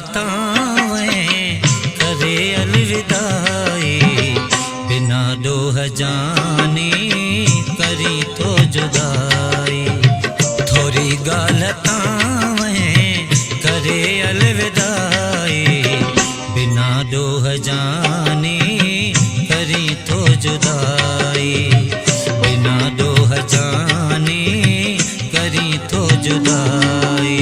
गालतावें करे अलविदाई, बिना डोह जानी करी तो जुदाई। थोड़ी गालतावें करे अलविदाई, बिना डोह जानी करी तो जुदाई, बिना डोह जानी करी तो जुदाई।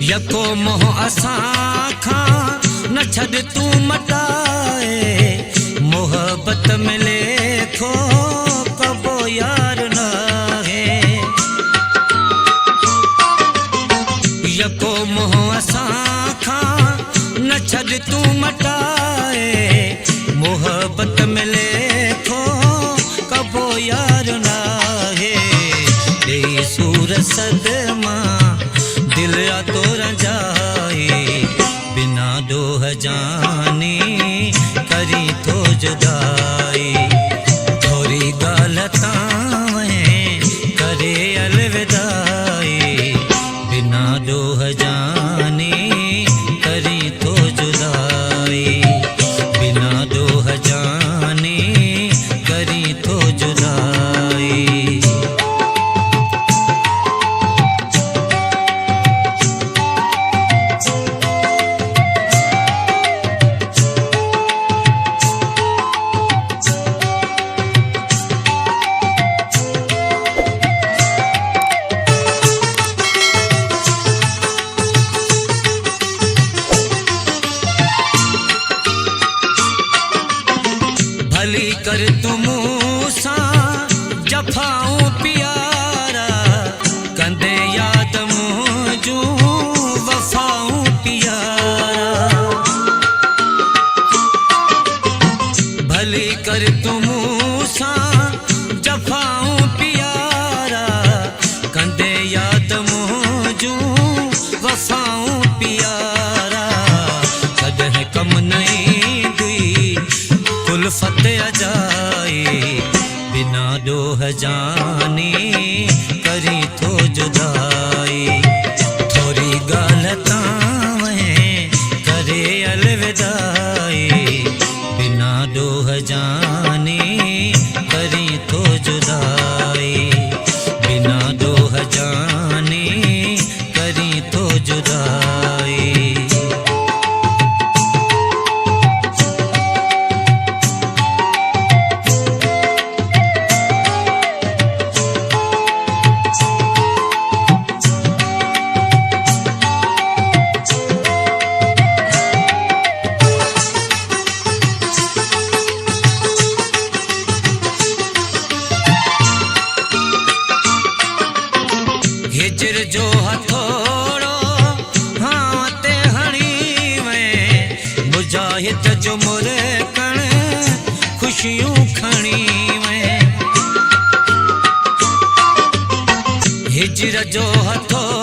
यको मोह असां खां न छॾ तूं मटाए, मोहब्बत में लेखो कबो यार नाहे। यको मोह असां खां न छॾ तूं मटाए, मोहब्बत में लेखो कबो यार नाहे। ॾेई सूर सदमा दिल आ तो रंजाए, बिना डोह जानी करी तो जुदाई। थोड़ी गालतावें करे अलविदाई, बिना डोह जानी करी तो जुदाई, बिना डोह जानी करी तो जुदाई। भली कर तुम सा जफाऊं प्यारा, कंदे याद मुझू वफाऊं प्यारा। भली कर तुम सा जफाऊं प्यारा, कंदे याद मुझू वफाऊं प्यारा। कदह कम नहीं दी उल्फत अजाई, बिना डोह जानी करी तो जुदाई। थोड़ी गालतावें करे अलविदाई, बिना डोह जानी करी तो जुदाई, बिना डोह जानी करी तो जुदाई। हिजर जो हथोड़ो हाँ ते हणी में, मुजाहिद जो मुरे कण खुशियूं खणी में। हिजर जो हथोड़ो